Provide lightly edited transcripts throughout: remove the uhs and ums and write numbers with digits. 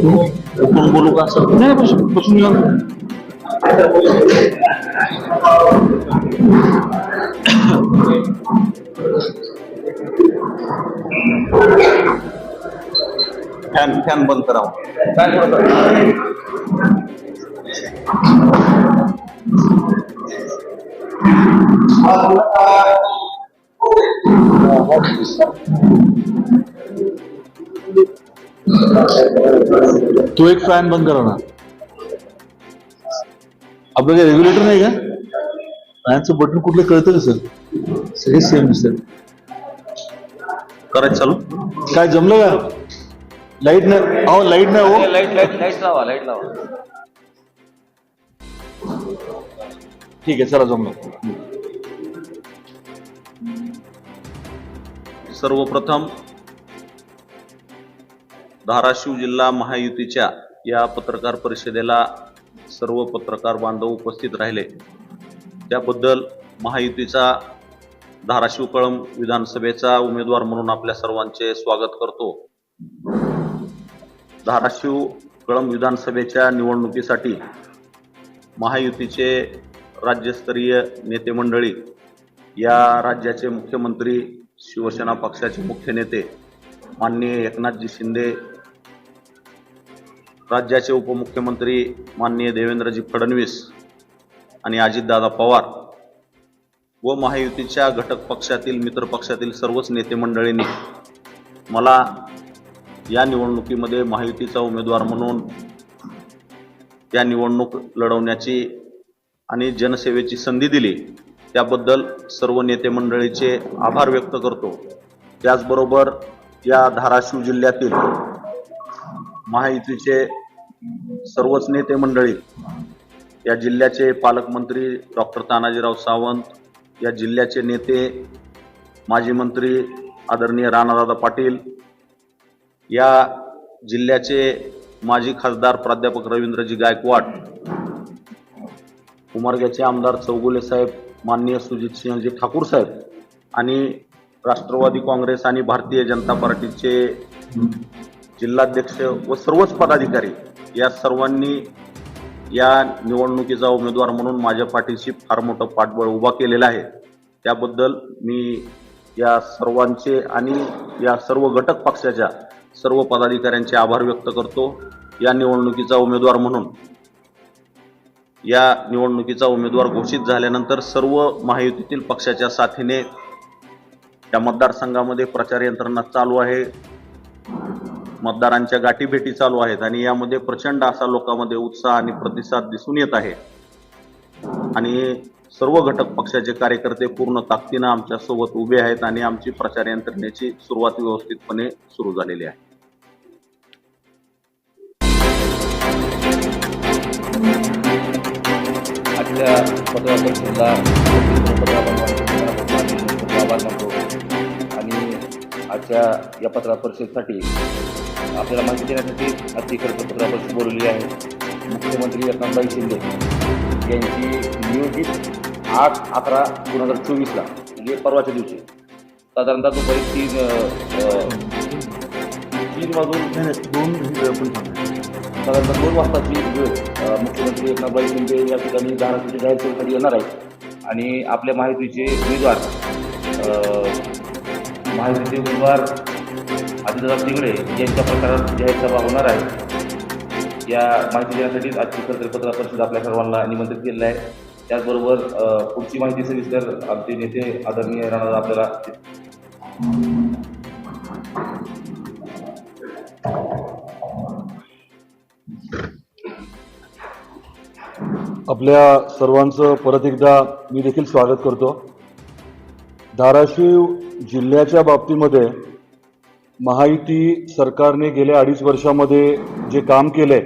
उठून बोलू का असं? नाही बसून घ्या. फॅन फॅन बंद करा. तो एक फॅन बंद करा ना. आपलं काही रेग्युलेटर नाही का? फॅनचं बटन कुठलं कळतं का सर? सगळे सेम दिसतात. करायचं चालू. काय जमलं का? लाईट नाही. अहो लाईट नाही हो. लाईट लावा, लाईट लावा. ठीक आहे चला जमलं. सर्वप्रथम धाराशिव जिल्हा महायुतीच्या या पत्रकार परिषदेला सर्व पत्रकार बांधव उपस्थित राहिले त्याबद्दल महायुतीचा धाराशिव कळंब विधानसभेचा उमेदवार म्हणून आपल्या सर्वांचे स्वागत करतो. धाराशिव कळंब विधानसभेच्या निवडणुकीसाठी महायुतीचे राज्यस्तरीय नेते मंडळी, या राज्याचे मुख्यमंत्री, शिवसेना पक्षाचे मुख्य नेते माननीय एकनाथजी शिंदे, राज्याचे उपमुख्यमंत्री माननीय देवेंद्रजी फडणवीस आणि अजितदादा पवार व महायुतीच्या घटक पक्षातील मित्र पक्षातील सर्वच नेते मंडळींनी मला या निवडणुकीमध्ये महायुतीचा उमेदवार म्हणून या निवडणूक लढवण्याची आणि जनसेवेची संधी दिली त्याबद्दल सर्व नेते मंडळीचे आभार व्यक्त करतो. त्याचबरोबर या धाराशिव जिल्ह्यातील महायुतीचे सर्वच नेते मंडळी, या जिल्ह्याचे पालकमंत्री डॉक्टर तानाजीराव सावंत, या जिल्ह्याचे नेते माजी मंत्री आदरणीय राणादादा पाटील, या जिल्ह्याचे माजी खासदार प्राध्यापक रवींद्रजी गायकवाड, उमरग्याचे आमदार चौगुले साहेब, माननीय सुजितसिंहजी ठाकूर साहेब आणि राष्ट्रवादी काँग्रेस आणि भारतीय जनता पार्टीचे जिल्हाध्यक्ष व सर्वच पदाधिकारी या सर्वांनी या निवडणुकीचा उमेदवार म्हणून माझ्या पाठीशी फार मोठं पाठबळ उभा केलेलं आहे. त्याबद्दल मी या सर्वांचे आणि या सर्व घटक पक्षाच्या सर्व पदाधिकाऱ्यांचे आभार व्यक्त करतो. या निवडणुकीचा उमेदवार म्हणून या निवडणुकीचा उमेदवार घोषित झाल्यानंतर सर्व महायुतीतील पक्षाच्या साथीने या मतदारसंघामध्ये प्रचार यंत्रणा चालू आहे, मतदारांच्या गाठीभेटी चालू आहेत आणि यामध्ये प्रचंड असा लोकांमध्ये उत्साह आणि प्रतिसाद दिसून येत आहे आणि सर्व घटक पक्षाचे कार्यकर्ते पूर्ण ताकदीने आमच्या सोबत उभे आहेत आणि आमची प्रचार यंत्रणेची सुरुवात व्यवस्थितपणे सुरू झालेली आहे. आजच्या पत्रकार परिषदेला आभार मानतो आणि आजच्या या पत्रकार परिषदेसाठी आपल्याला माहिती देण्यासाठी आजची खरं पत्रकार परिषद बोलवली आहे. मुख्यमंत्री एकनाथभाई शिंदे यांची नियोजित 8/11/2024 म्हणजे परवाच्या दिवशी साधारणतः दुपारी 3 वाजून साधारणतः 2 वाजताची वेळ मुख्यमंत्री एकनाथभाई शिंदे या ठिकाणी धाराशिवच्या जाहीर सभेसाठी येणार आहेत आणि आपल्या माहितीचे उमेदवार अजितदादा तिंगडे यांच्या प्रकारात जाहीर सभा होणार आहे. या माहिती देण्यासाठीच आजची पत्रकार परिषद आपल्या सर्वांना निमंत्रित केलेलं आहे. त्याचबरोबर पुढची माहिती सविस्तर आमचे नेते आदरणीय राणादादा आपल्याला आपल्या सर्वांचं परत एकदा मी देखील स्वागत करतो. धाराशिव जिल्ह्याच्या बाबतीमध्ये महायुती सरकारने गेल्या 2.5 वर्षामध्ये जे काम केलंय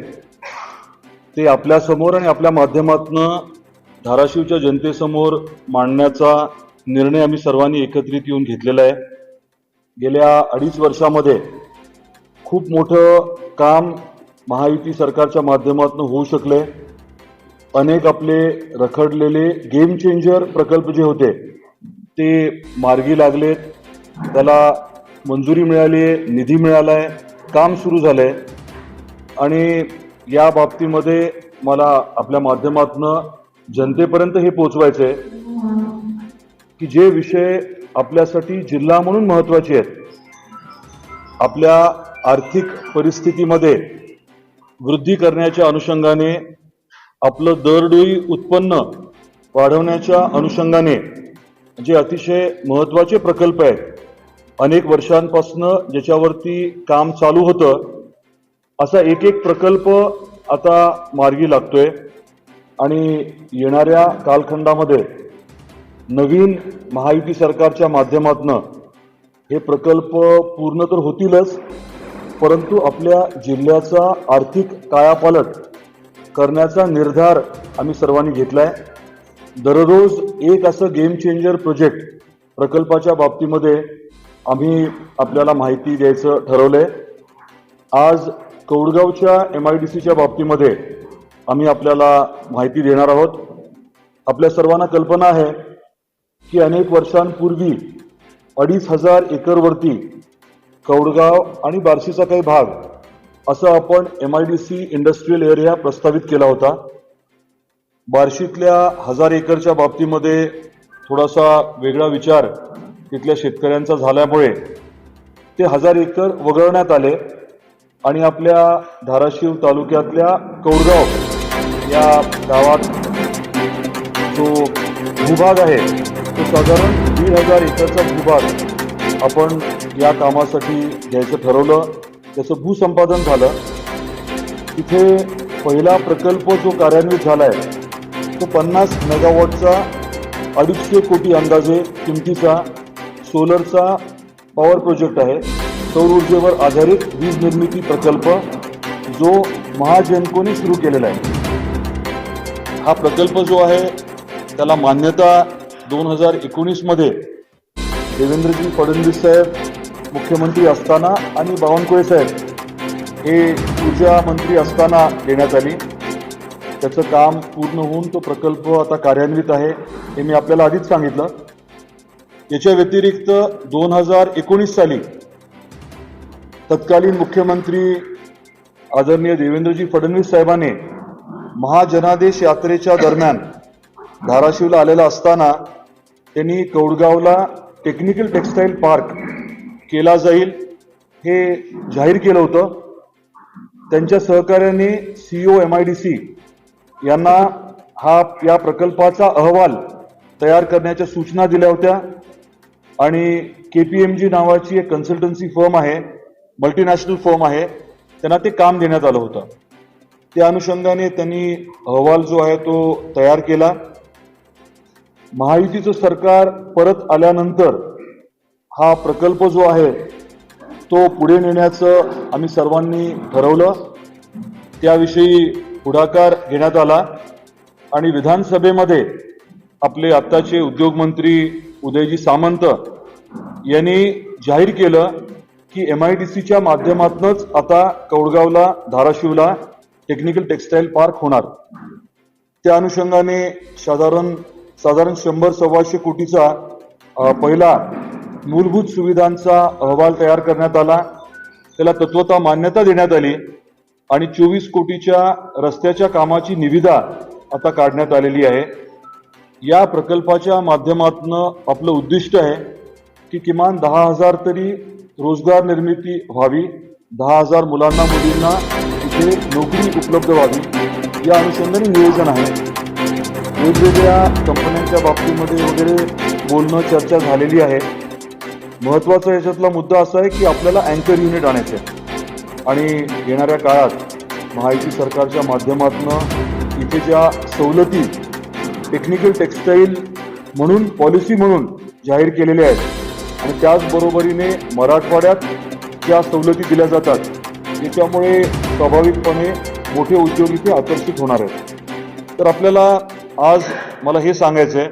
ते आपल्या समोर आणि आपल्या माध्यमातून धाराशिवच्या जनतेसमोर मांडण्याचा निर्णय आम्ही सर्वांनी एकत्रित येऊन घेतलेला आहे. गेल्या 2.5 वर्षामध्ये खूप मोठं काम महायुती सरकारच्या माध्यमातून होऊ शकले. अनेक आपले रखडलेले गेम चेंजर प्रकल्प जे होते ते मार्गी लागलेत, त्याला मंजुरी मिळाली आहे, निधी मिळाला आहे, काम सुरू झालंय आणि या बाबतीमध्ये मला आपल्या माध्यमातून जनतेपर्यंत हे पोहोचवायचं आहे की जे विषय आपल्यासाठी जिल्हा म्हणून महत्त्वाचे आहेत, आपल्या आर्थिक परिस्थितीमध्ये वृद्धी करण्याच्या अनुषंगाने, आपलं दरडोई उत्पन्न वाढवण्याच्या अनुषंगाने जे अतिशय महत्त्वाचे प्रकल्प आहेत, अनेक वर्षांपासून ज्याच्यावरती काम चालू होतं, असा एक एक प्रकल्प आता मार्गी लागतोय आणि येणाऱ्या कालखंडामध्ये नवीन महायुती सरकारच्या माध्यमातून हे प्रकल्प पूर्ण तर होतीलच, परंतु आपल्या जिल्ह्याचा आर्थिक कायापालट करण्याचा निर्धार आम्ही सर्वांनी घेतलाय. दररोज एक असं गेम चेंजर प्रोजेक्ट प्रकल्पाच्या बाबतीमध्ये आम्ही आपल्याला माहिती द्यायचं ठरवलंय. आज कौडगावच्या MIDCच्या बाबतीमध्ये आम्ही आपल्याला माहिती देणार आहोत. आपल्या सर्वांना कल्पना आहे की अनेक वर्षांपूर्वी 2,500 एकरवरती कौडगाव आणि बार्शीचा काही भाग असं आपण MIDC इंडस्ट्रियल एरिया प्रस्तावित केला होता. बार्शीतल्या 1000 एकरच्या बाबतीमध्ये थोडासा वेगळा विचार तिथल्या शेतकऱ्यांचा झाल्यामुळे ते 1000 एकर वगळण्यात आले आणि आपल्या धाराशिव तालुक्यातल्या कौडगाव या गावात जो भूभाग आहे तो साधारण 1,500 एकरचा भूभाग आपण या कामासाठी घ्यायचं ठरवलं. त्याचं भूसंपादन झालं. तिथे पहिला प्रकल्प जो कार्यान्वित झालाय तो 50 मेगावॉटचा 250 कोटी अंदाजे किमतीचा सोलरचा पॉवर प्रोजेक्ट आहे. सौर ऊर्जेवर आधारित वीज निर्मिती प्रकल्प जो महाजेनकोने सुरू केलेला आहे. हा प्रकल्प जो आहे त्याला मान्यता 2019 मध्ये देवेंद्रजी फडणवीस साहेब मुख्यमंत्री असताना आणि बावनकुळे साहेब हे ऊर्जा मंत्री असताना देण्यात आली. त्याचं काम पूर्ण होऊन तो प्रकल्प आता कार्यान्वित आहे हे मी आपल्याला आधीच सांगितलं. याच्या व्यतिरिक्त 2019 साली तत्कालीन मुख्यमंत्री आदरणीय देवेंद्रजी फडणवीस साहेबांनी महाजनादेश यात्रेच्या दरम्यान धाराशिवला आलेला असताना त्यांनी कौडगावला टेक्निकल टेक्सटाईल पार्क केला जाईल हे जाहीर केलं होतं. त्यांच्या सहकार्याने CEO MIDC यांना या प्रकल्पाचा अहवाल तयार करण्याच्या सूचना दिल्या होत्या आणि KPMG नावाची एक कन्सल्टन्सी फर्म आहे, मल्टीनॅशनल फर्म आहे, त्यांना ते काम देण्यात आलं होतं. त्या अनुषंगाने त्यांनी अहवाल जो आहे तो तयार केला. महायुतीचं सरकार परत आल्यानंतर हा प्रकल्प जो आहे तो पुढे नेण्याचं आम्ही सर्वांनी ठरवलं. त्याविषयी पुढाकार घेण्यात आला आणि विधानसभेमध्ये आपले आत्ताचे उद्योगमंत्री उदयजी सामंत यांनी जाहीर केलं की MIDCच्या माध्यमातूनच आता कौडगावला धाराशिवला टेक्निकल टेक्सटाईल पार्क होणार. त्या अनुषंगाने साधारण 100-125 कोटीचा पहिला मूलभूत सुविधांचा अहवाल तयार करण्यात आला. त्याला तत्वतः मान्यता देण्यात आली आणि 24 कोटीच्या रस्त्याच्या कामाची निविदा आता काढण्यात आलेली आहे. या प्रकल्पाच्या माध्यमातून आपलं उद्दिष्ट आहे की किमान 10,000 तरी रोजगार निर्मिती व्हावी, 10,000 मुलांना मुलींना इथे नोकरी उपलब्ध व्हावी या अनुषंगाने नियोजन आहे. वेगवेगळ्या कंपन्यांच्या बाबतीमध्ये वगैरे बोलणं चर्चा झालेली आहे. महत्त्वाचा याच्यातला मुद्दा असा आहे की आपल्याला अँकर युनिट आणायचं आहे आणि येणाऱ्या काळात महायुती सरकारच्या माध्यमातून इथे ज्या सवलती टेक्निकल टेक्सटाईल म्हणून पॉलिसी म्हणून जाहीर केलेल्या आहेत आणि त्याचबरोबरीने मराठवाड्यात ज्या सवलती दिल्या जातात त्याच्यामुळे स्वाभाविकपणे मोठे उद्योग इथे आकर्षित होणार आहेत. तर आपल्याला आज मला हे सांगायचं आहे,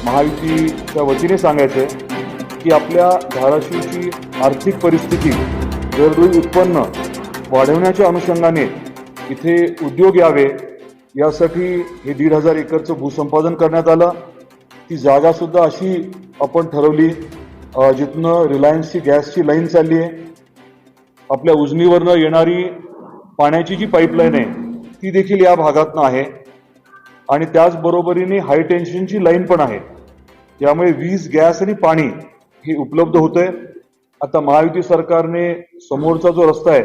महायुतीच्या वतीने सांगायचं आहे की आपल्या धाराशिवची आर्थिक परिस्थिती, दरडोई उत्पन्न वाढवण्याच्या अनुषंगाने इथे उद्योग यावे यासाठी हे 1,500 एकरचं भूसंपादन करण्यात आलं. ती जागासुद्धा अशी आपण ठरवली जिथनं रिलायन्सची गॅसची लाईन चालली आहे. आपल्या उजनीवरनं येणारी पाण्याची जी पाईपलाईन आहे ती देखील या भागातनं आहे आणि त्याचबरोबरीने हाय टेन्शनची लाईन पण आहे. त्यामुळे वीज, गॅस आणि पाणी हे उपलब्ध होतंय. आता महायुती सरकारने समोरचा जो रस्ता आहे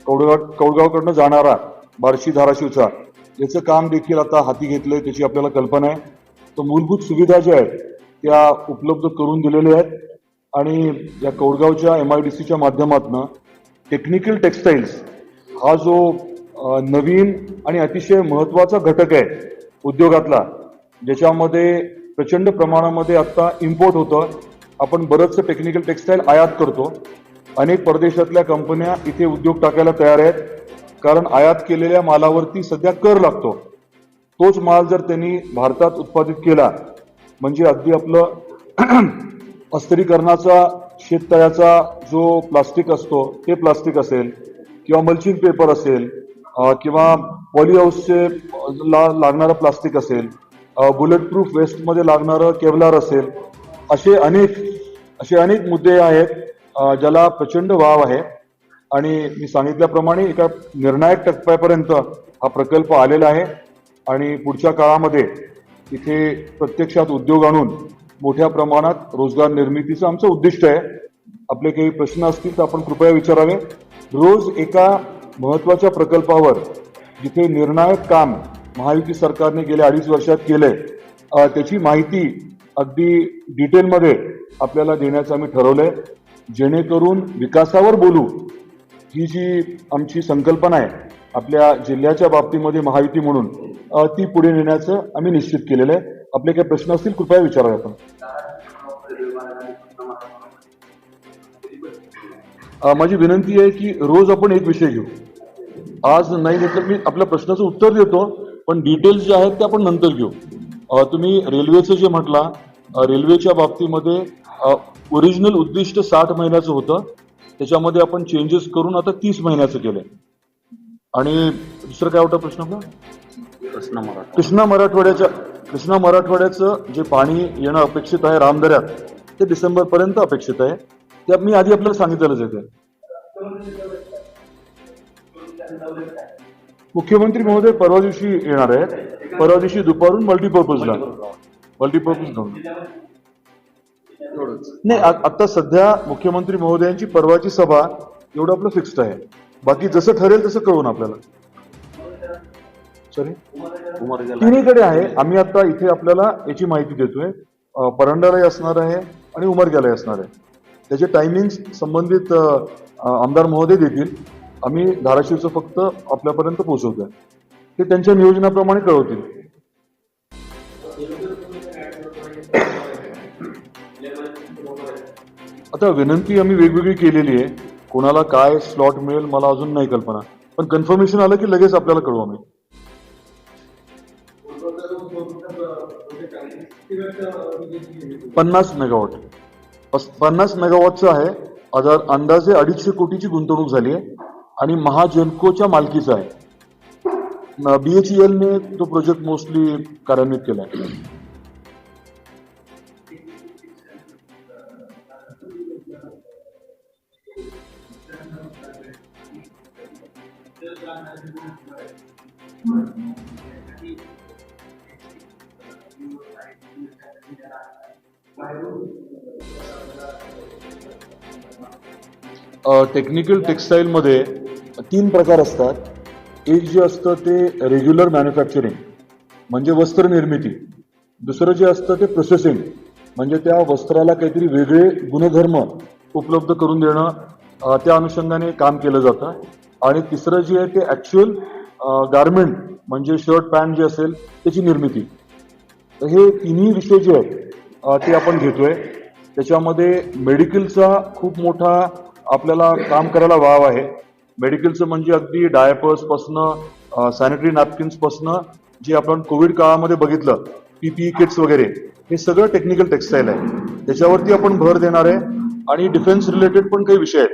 कौडगावकडनं जाणारा बार्शी धाराशिवचा, याचं काम देखील आता हाती घेतलंय, त्याची आपल्याला कल्पना आहे. तर मूलभूत सुविधा ज्या आहेत त्या उपलब्ध करून दिलेल्या आहेत आणि या कौडगावच्या MIDCच्या माध्यमातून टेक्निकल टेक्सटाईल्स हा जो नवीन आणि अतिशय महत्वाचा घटक आहे उद्योगातला, ज्याच्यामध्ये प्रचंड प्रमाणामध्ये आता इम्पोर्ट होतं. आपण बरंचसं टेक्निकल टेक्सटाईल आयात करतो. अनेक परदेशातल्या कंपन्या इथे उद्योग टाकायला तयार आहेत, कारण आयात केलेल्या मालावरती सध्या कर लागतो. तोच माल जर त्यांनी भारतात उत्पादित केला म्हणजे अगदी आपलं अस्थिरीकरणाचा शेततळ्याचा जो प्लास्टिक असतो ते प्लास्टिक असेल किंवा मल्चिंग पेपर असेल किंवा पॉलीहाऊसचे लागणारं प्लास्टिक असेल, बुलेट प्रूफ वेस्टमध्ये लागणारं केवलार असेल, असे अनेक मुद्दे आहेत ज्याला प्रचंड वाव आहे. आणि मी सांगितल्याप्रमाणे एका निर्णायक टप्प्यापर्यंत हा प्रकल्प आलेला आहे आणि पुढच्या काळामध्ये इथे प्रत्यक्षात उद्योग आणून मोठ्या प्रमाणात रोजगार निर्मितीचं आमचं उद्दिष्ट आहे. आपले काही प्रश्न असतील तर आपण कृपया विचारावे. रोज एका महत्वाच्या प्रकल्पावर जिथे निर्णायक काम महायुती सरकारने गेल्या 2.5 वर्षात केलंय त्याची माहिती अगदी डिटेलमध्ये आपल्याला देण्याचं आम्ही ठरवलंय, जेणेकरून विकासावर बोलू ही जी आमची संकल्पना आहे आपल्या जिल्ह्याच्या बाबतीमध्ये महायुती म्हणून ती पुढे नेण्याचं आम्ही निश्चित केलेलं आहे. आपले काही प्रश्न असतील कृपया विचारावे आपण. माझी विनंती आहे की रोज आपण एक विषय घेऊ. आज नाही घेतलं मी आपल्या प्रश्नाचं उत्तर देतो, पण डिटेल्स जे आहेत ते आपण नंतर घेऊ. तुम्ही रेल्वेचं जे म्हटला, रेल्वेच्या बाबतीमध्ये ओरिजिनल उद्दिष्ट 60 महिन्याचं होतं, त्याच्यामध्ये आपण चेंजेस करून आता 30 महिन्याचं केलंय. आणि दुसरं काय होता प्रश्न आपला? कृष्णा मराठवाड्याचं जे पाणी येणं अपेक्षित आहे रामदऱ्यात ते डिसेंबर पर्यंत अपेक्षित आहे. ते मी आधी आपल्याला सांगितलेलंच आहे. मुख्यमंत्री महोदय परवा दिवशी येणार आहेत. परवा दिवशी दुपारून मल्टीपर्पज ग्राउंड नाही. आता सध्या मुख्यमंत्री महोदयांची परवाची सभा एवढं आपलं फिक्स्ड आहे. बाकी जसं ठरेल तसं कळून आपल्याला. सॉरी, तिन्हीकडे आहे. आम्ही आता इथे आपल्याला याची माहिती देतोय. परंडालाही असणार आहे आणि उमरग्यालाही असणार आहे. त्याचे टायमिंग संबंधित आमदार महोदय देतील. आम्ही धाराशिवचं फक्त आपल्यापर्यंत पोहोचवतोय. ते त्यांच्या नियोजनाप्रमाणे कळवतील. आता विनंती आम्ही वेगवेगळी केलेली आहे. कोणाला काय स्लॉट मिळेल मला अजून नाही कल्पना, पण कन्फर्मेशन आलं की लगेच आपल्याला कळवू आम्ही. 50 मेगावॉट 50 मेगावॉटचं आहे. अंदाजे 250 कोटीची गुंतवणूक झाली आहे आणि महाजेनकोच्या मालकीचा आहे. BHEL ने तो प्रोजेक्ट मोस्टली कार्यान्वित केला आहे. टेक्निकल टेक्सटाईल मध्ये 3 प्रकार असतात. एक जे असतं ते रेग्युलर मॅन्युफॅक्चरिंग म्हणजे वस्त्र निर्मिती. दुसरं जे असतं ते प्रोसेसिंग म्हणजे त्या वस्त्राला काहीतरी वेगळे गुणधर्म उपलब्ध करून देणं, त्या अनुषंगाने काम केलं जातं. आणि तिसरं जे आहे ते ऍक्च्युअल गारमेंट म्हणजे शर्ट पॅन्ट जे असेल त्याची निर्मिती. तर हे तिन्ही विषय जे आहेत ते आपण घेतोय. त्याच्यामध्ये मेडिकलचा खूप मोठा आपल्याला काम करायला वाव आहे. मेडिकलचं म्हणजे अगदी डायपर्स पासनं सॅनिटरी नॅपकिन्स पासनं जे आपण कोविड काळामध्ये बघितलं PPE किट्स वगैरे हे सगळं टेक्निकल टेक्सटाईल आहे. त्याच्यावरती आपण भर देणार आहे. आणि डिफेन्स रिलेटेड पण काही विषय आहेत.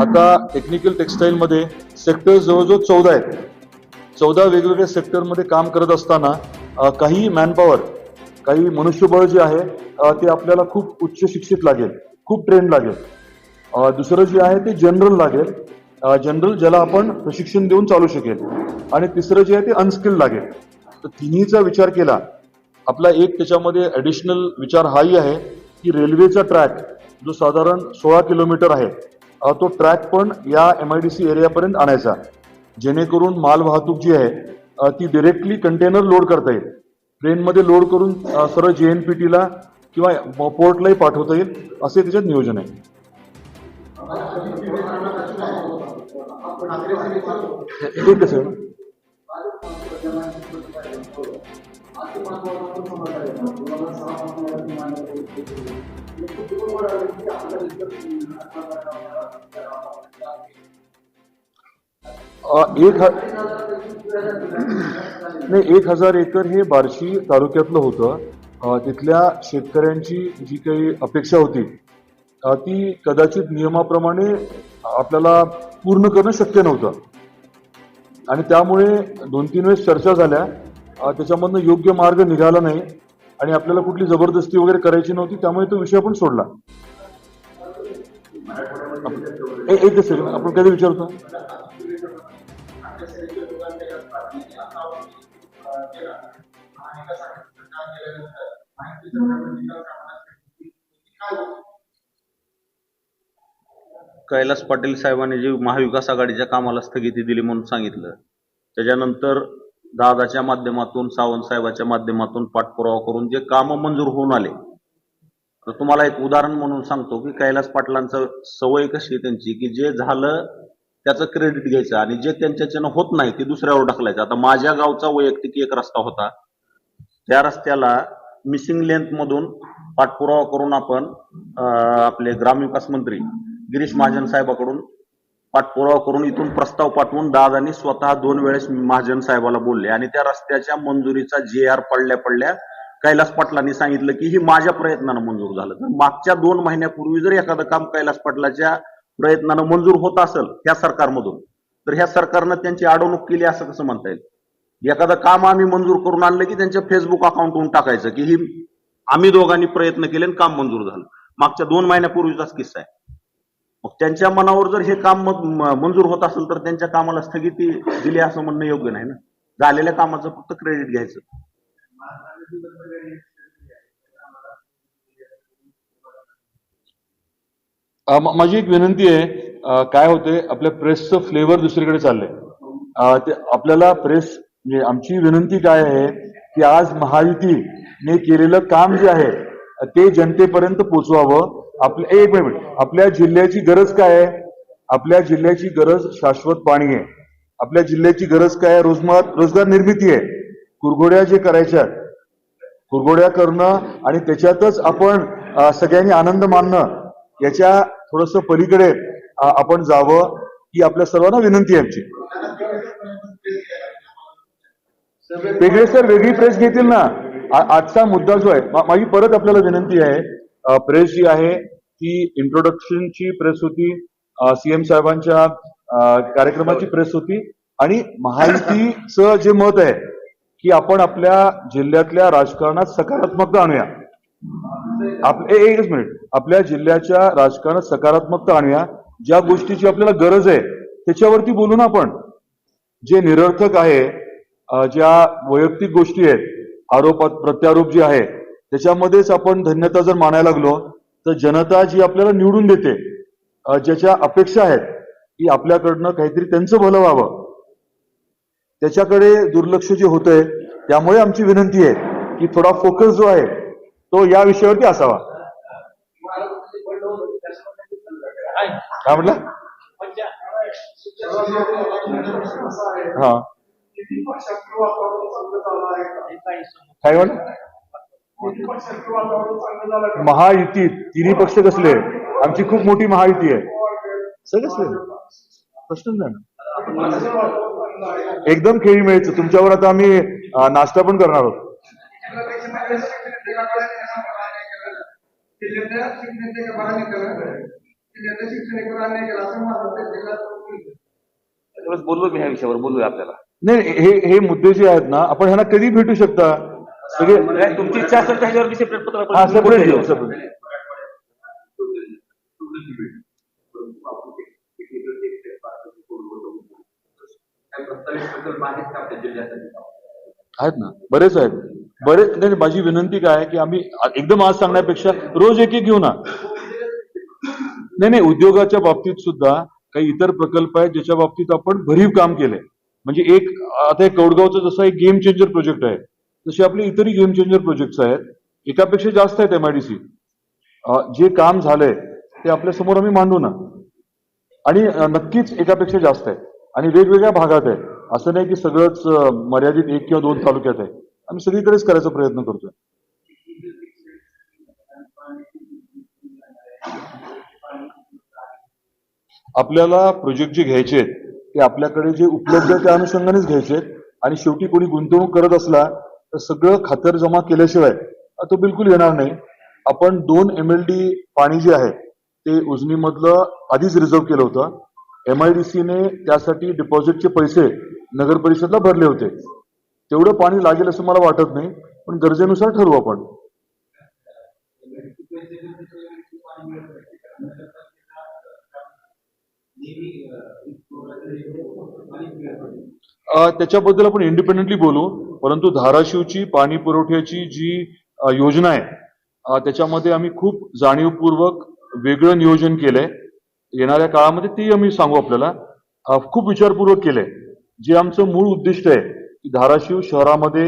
आता टेक्निकल टेक्सटाईल मध्ये सेक्टर जवळजवळ 14 आहेत. 14 वेगवेगळ्या सेक्टरमध्ये काम करत असताना काही मॅनपॉवर, काही मनुष्यबळ जे आहे ते आपल्याला खूप उच्च शिक्षित लागेल, खूप ट्रेंड लागेल. दुसरं जे आहे ते जनरल लागेल जनरल ज्याला आपण प्रशिक्षण देऊन चालू शकेल, आणि तिसरं जे आहे ते अनस्किल्ड लागेल. तर तिन्हीचा विचार केला. आपला एक त्याच्यामध्ये ऍडिशनल विचार हाही आहे की रेल्वेचा ट्रॅक जो साधारण 16 किलोमीटर आहे, तो ट्रॅक पण या MIDC एरियापर्यंत आणायचा, जेणेकरून माल वाहतूक जी आहे ती डिरेक्टली कंटेनर लोड करता येईल. ट्रेनमध्ये लोड करून सरळ JNPTला किंवा पोर्टलाही पाठवता येईल, असे त्याच्यात नियोजन आहे. हे कसं नाही, 1000 एकर हे बार्शी तालुक्यातलं होतं. तिथल्या शेतकऱ्यांची जी काही अपेक्षा होती ती कदाचित नियमाप्रमाणे आपल्याला पूर्ण करणं शक्य नव्हतं, आणि त्यामुळे 2-3 वेळेस चर्चा झाल्या. त्याच्यामधनं योग्य मार्ग निघाला नाही, आणि आपल्याला कुठली जबरदस्ती वगैरे करायची नव्हती, त्यामुळे तो विषय आपण सोडला. एक सेकंड, आपण कधी विचारतो? कैलास पाटील साहेबांनी जी महाविकास आघाडीच्या कामाला स्थगिती दिली म्हणून सांगितलं, त्याच्यानंतर दादाच्या माध्यमातून, सावंत साहेबाच्या माध्यमातून पाठपुरावा करून जे कामं मंजूर होऊन आले, तर तुम्हाला एक उदाहरण म्हणून सांगतो की कैलास पाटलांचं सवय कशी त्यांची की जे झालं त्याचं क्रेडिट घ्यायचं आणि जे त्यांच्याच्यानं होत नाही ते दुसऱ्यावर ढकलायचं. आता माझ्या गावचा वैयक्तिक एक रस्ता होता, त्या रस्त्याला मिसिंग लेंथ मधून पाठपुरावा करून आपण आपले ग्रामविकास मंत्री गिरीश महाजन साहेबाकडून पाठपुरावा करून इथून प्रस्ताव पाठवून दादांनी स्वतः 2 वेळेस महाजन साहेबाला बोलले, आणि त्या रस्त्याच्या मंजुरीचा JR पडल्या कैलास पाटलांनी सांगितलं की ही माझ्या प्रयत्नानं मंजूर झालं. तर मागच्या 2 महिन्यापूर्वी जर एखादं काम कैलास पाटलाच्या प्रयत्नानं मंजूर होत असेल ह्या सरकारमधून, तर ह्या सरकारनं त्यांची अडवणूक केली असं कसं म्हणता येईल? एखादं काम आम्ही मंजूर करून आणलं की त्यांच्या फेसबुक अकाउंटवरून टाकायचं की ही आम्ही दोघांनी प्रयत्न केले आणि काम मंजूर झालं. मागच्या 2 महिन्यापूर्वीचाच किस्सा आहे. मग त्यांच्या मनावर जर हे काम मंजूर होत असेल तर त्यांच्या कामाला स्थगिती दिली असं म्हणणं योग्य नाही ना. झालेल्या कामाचं फक्त क्रेडिट घ्यायचं. माझी एक विनंती आहे, काय होते आपल्या प्रेसचं फ्लेवर दुसरीकडे चाललंय. ते आपल्याला प्रेस म्हणजे आमची विनंती काय आहे की आज महायुतीने केलेलं काम जे आहे ते जनतेपर्यंत पोचवावं. एक मिनिट, आपल्या जिल्ह्याची गरज काय आहे? आपल्या जिल्ह्याची गरज शाश्वत पाणी आहे. आपल्या जिल्ह्याची गरज काय आहे? रोजगार निर्मिती आहे. कुरघोड्या जे करायच्या, कुरघोड्या करणं आणि त्याच्यातच आपण सगळ्यांनी आनंद मानणं, याच्या थोडस पलीकडे आपण जावं ही आपल्या सर्वांना विनंती आहे आमची. वेगळे सर वेगळी प्रेस घेतील ना. आजचा मुद्दा जो आहे, माझी परत आपल्याला विनंती आहे, प्रेस जी आहे ती इंट्रोडक्शनची प्रेस होती, CM साहेबांच्या कार्यक्रमाची प्रेस होती, आणि महायुतीचं जे मत आहे की आपण आपल्या जिल्ह्यातल्या राजकारणात सकारात्मकता आणूया. एकच मिनिट, आपल्या जिल्ह्याच्या राजकारणात सकारात्मकता आणूया. ज्या गोष्टीची आपल्याला गरज आहे त्याच्यावरती बोलू ना आपण. जे निरर्थक आहे, ज्या वैयक्तिक गोष्टी आहेत, आरोप प्रत्यारोप जे आहे त्याच्यामध्येच आपण धन्यता जर मानायला लागलो तर जनता जी आपल्याला निवडून देते, ज्याच्या अपेक्षा आहेत की आपल्याकडनं काहीतरी त्यांचं भलं व्हावं, त्याच्याकडे दुर्लक्ष जे होतंय. त्यामुळे आमची विनंती आहे की थोडा फोकस जो आहे तो या विषयावरती असावा. काय म्हटलं? हा काय म्हण महायुतीत तिन्ही पक्ष कसले? आमची खूप मोठी महायुती आहे. सगळं प्रश्न नाही ना. एकदम खेळी मिळायचं. तुमच्यावर आता आम्ही नाश्ता पण करणार आहोत. बोललो मी ह्या विषयावर, बोलूया आपल्याला. नाही, हे मुद्दे जे आहेत ना, आपण ह्यांना कधी भेटू शकता? सगळे तुमची इच्छा असेल त्याच्यावरती सेपरेट पत्र सेपरेट घेऊ. सेपरेट आहेत ना, बरेच आहेत. बरेच नाही, माझी विनंती काय आहे की आम्ही एकदम आज सांगण्यापेक्षा रोज एक एक घेऊ ना. नाही, उद्योगाच्या बाबतीत सुद्धा काही इतर प्रकल्प आहेत ज्याच्या बाबतीत आपण भरीव काम केलंय. म्हणजे आता एक कौडगावचं जसं एक गेम चेंजर प्रोजेक्ट आहे, तसे आपले इतरही गेम चेंजर प्रोजेक्ट्स आहेत. एकापेक्षा जास्त आहेत MIDC. जे काम झालंय ते आपल्या समोर आम्ही मांडू ना. आणि नक्कीच एकापेक्षा जास्त आहे आणि वेगवेगळ्या भागात आहे. असं नाही की सगळंच मर्यादित 1 किंवा 2 तालुक्यात आहे. आम्ही सगळीकडेच करायचा प्रयत्न करतोय. आपल्याला प्रोजेक्ट जे घ्यायचे आहेत ते आपल्याकडे जे उपलब्ध आहे त्या अनुषंगानेच घ्यायचे आहेत. आणि शेवटी कोणी गुंतवणूक करत असला तर सगळं खातर जमा केल्याशिवाय तो बिलकुल येणार नाही. आपण 2 MLD पाणी जे आहे ते उजनीमधलं आधीच रिझर्व्ह केलं होतं. MIDCने त्यासाठी डिपॉझिटचे पैसे नगर परिषदला भरले होते. तेवढं पाणी लागेल असं मला वाटत नाही, पण गरजेनुसार ठरवू आपण. त्याच्याबद्दल आपण इंडिपेंडेंटली बोलू, परंतु धाराशिवची पाणी पुरवठ्याची जी योजना आहे त्याच्यामध्ये आम्ही खूप जाणीवपूर्वक वेगळं नियोजन केलंय. येणाऱ्या काळामध्ये ते आम्ही सांगू आपल्याला. खूप विचारपूर्वक केलंय. जे आमचं मूळ उद्दिष्ट आहे की धाराशिव शहरामध्ये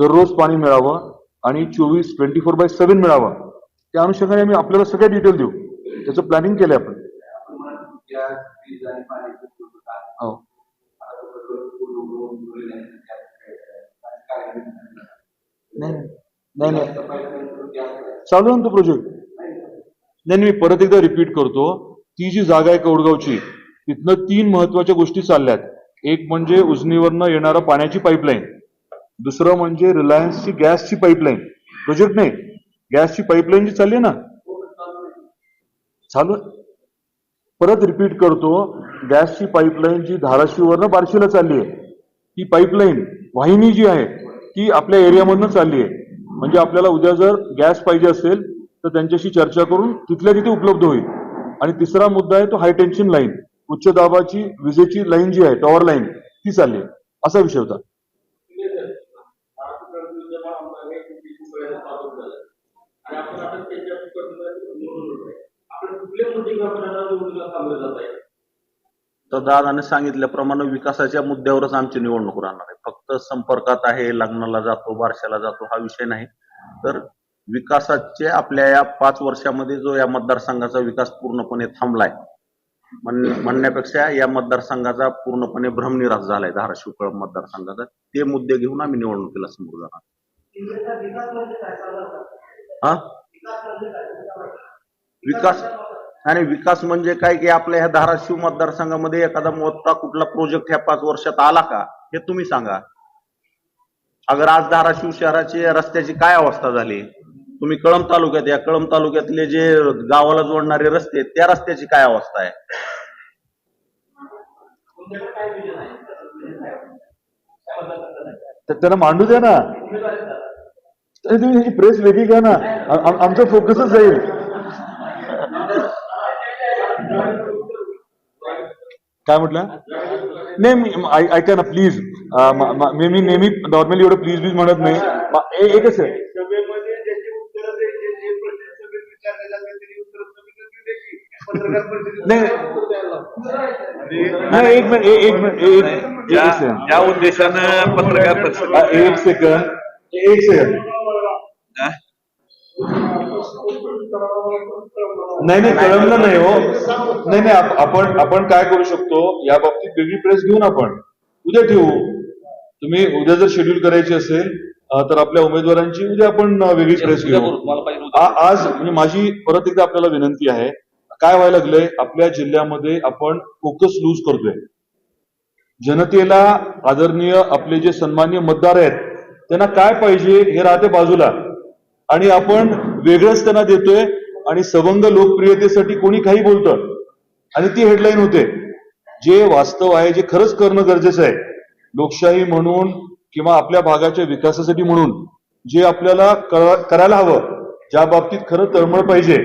दररोज पाणी मिळावं आणि 24/7 मिळावं, त्या अनुषंगाने आम्ही आपल्याला सगळ्या डिटेल देऊ. त्याचं प्लॅनिंग केलंय आपण. हो, नाही चालू आहे ना तो प्रोजेक्ट. नाही, मी परत एकदा रिपीट करतो. ती जी जागा आहे कौडगावची, तिथनं 3 महत्वाच्या गोष्टी चालल्यात. एक म्हणजे उजनीवरनं येणारं पाण्याची पाईपलाईन, दुसरं म्हणजे रिलायन्सची गॅसची पाईपलाईन. प्रोजेक्ट नाही, गॅसची पाईपलाईन जी चालली ना, चालू. परत रिपीट करतो, गॅसची पाईपलाईन जी धाराशिववरनं बार्शीला चालली आहे, ती पाईपलाईन वाहिनी जी आहे ती आपल्या एरियामधनं चालली आहे. म्हणजे आपल्याला उद्या जर गॅस पाहिजे असेल तर त्यांच्याशी चर्चा करून तिथल्या तिथे उपलब्ध होईल. आणि तिसरा मुद्दा आहे तो हाय टेन्शन लाईन, उच्च दाबाची विजेची लाईन जी आहे, टॉवर लाईन, ती चालली आहे. असा विषय होता. तर दादाने सांगितल्याप्रमाणे विकासाच्या मुद्द्यावरच आमची निवडणूक राहणार आहे. फक्त संपर्कात आहे, लग्नाला जातो, बारशाला जातो हा विषय नाही. तर विकासाचे आपल्या या 5 वर्षामध्ये जो या मतदारसंघाचा विकास पूर्णपणे थांबलाय म्हणण्यापेक्षा या मतदारसंघाचा पूर्णपणे भ्रमनिरास झालाय धाराशिव कळंब मतदारसंघाचा, ते मुद्दे घेऊन आम्ही निवडणुकीला समोर जाणार. विकास आणि विकास म्हणजे काय की आपल्या ह्या धाराशिव मतदारसंघामध्ये एखादा मोठा कुठला प्रोजेक्ट ह्या 5 वर्षात आला का हे तुम्ही सांगा. अगर आज धाराशिव शहराची रस्त्याची काय अवस्था झाली, तुम्ही कळंब तालुक्यात या, कळंब तालुक्यातले जे गावाला जोडणारे रस्ते त्या रस्त्याची काय अवस्था आहे. त्यांना मांडू द्या ना, तुम्ही प्रेस वेगळी घ्या ना, आमचा फोकसच जाईल. काय म्हटलं? नाही, ऐका ना प्लीज. मी नेहमी नॉर्मली एवढं प्लीज प्लीज म्हणत नाही. एकच आहे, नाही एक मिनिट ज्या उद्देशानं पत्रकार परिषद, एक सेकंड. नाही कळमलं नाही हो. नाही आपण काय करू शकतो या बाबतीत वेगळी प्रेस घेऊन आपण उद्या ठेवू. तुम्ही उद्या जर शेड्यूल करायची असेल तर आपल्या उमेदवारांची उद्या आपण वेगळी प्रेस घेऊ. आज म्हणजे माझी परत एकदा आपल्याला विनंती आहे. काय व्हायला लागलंय, आपल्या जिल्ह्यामध्ये आपण फोकस लूज करतोय. जनतेला आदरणीय आपले जे सन्माननीय मतदार आहेत त्यांना काय पाहिजे हे राहते बाजूला, आणि आपण वेगळंच त्यांना देतोय. आणि सवंग लोकप्रियतेसाठी कोणी काही बोलतं आणि ती हेडलाईन होते. जे वास्तव आहे, जे खरंच करणं गरजेचं आहे लोकशाही म्हणून किंवा आपल्या भागाच्या विकासासाठी म्हणून, जे आपल्याला करायला हवं, ज्या बाबतीत खरं तळमळ पाहिजे,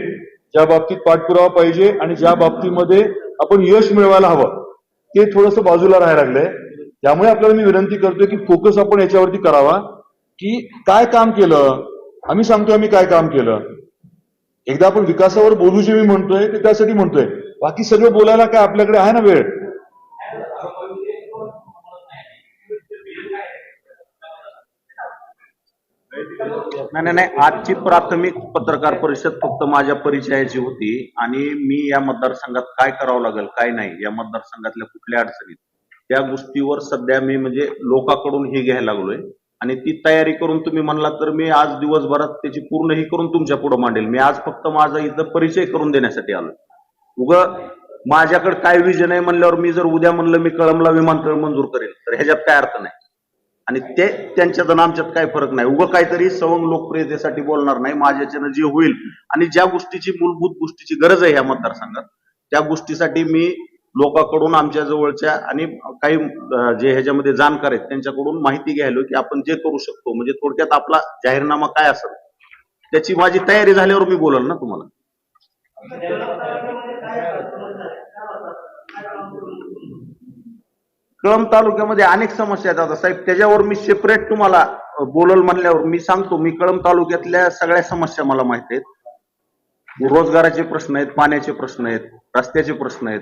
ज्या बाबतीत पाठपुरावा पाहिजे आणि ज्या बाबतीमध्ये आपण यश मिळवायला हवं, ते थोडंसं बाजूला राहायला लागलंय. त्यामुळे आपल्याला मी विनंती करतोय की फोकस आपण याच्यावरती करावा की काय काम केलं. आम्ही सांगतोय आम्ही काय काम केलं. एकदा आपण विकासावर बोलू जे मी म्हणतोय ते त्यासाठी म्हणतोय. बाकी सगळं बोलायला काय आपल्याकडे आहे ना वेळ. नाही, आजची प्राथमिक पत्रकार परिषद फक्त माझ्या परिचयाची होती आणि मी या मतदारसंघात काय करावं लागेल काय नाही, या मतदारसंघातल्या कुठल्या अडचणीत, त्या गोष्टीवर सध्या मी म्हणजे लोकांकडून हे घ्यायला लागलोय आणि ती तयारी करून तुम्ही म्हणला तर मी आज दिवसभरात त्याची पूर्ण ही करून तुमच्या पुढे मांडेल. मी आज फक्त माझा इथं परिचय करून देण्यासाठी आलोय. उगं माझ्याकडे काय विजन आहे म्हणल्यावर मी जर उद्या म्हणलं मी कळमला विमानतळ मंजूर करेल तर ह्याच्यात काय अर्थ नाही आणि ते त्यांच्यात आणि आमच्यात काय फरक नाही. उगं काहीतरी सवंग लोकप्रियतेसाठी बोलणार नाही. माझ्याच्यानं जे होईल आणि ज्या गोष्टीची मूलभूत गोष्टीची गरज आहे ह्या मतदारसंघात त्या गोष्टीसाठी मी लोकांकडून आमच्या जवळच्या आणि काही जे ह्याच्यामध्ये जाणकार आहेत त्यांच्याकडून माहिती घ्यायलो की आपण जे करू शकतो. म्हणजे थोडक्यात आपला जाहीरनामा काय असेल त्याची माझी तयारी झाल्यावर मी बोलल ना तुम्हाला. कळंब तालुक्यामध्ये अनेक समस्या आहेत. आता साहेब त्याच्यावर मी सेपरेट तुम्हाला बोलल म्हणल्यावर मी सांगतो. मी कळंब तालुक्यातल्या सगळ्या समस्या मला माहित आहेत. रोजगाराचे प्रश्न आहेत, पाण्याचे प्रश्न आहेत, रस्त्याचे प्रश्न आहेत.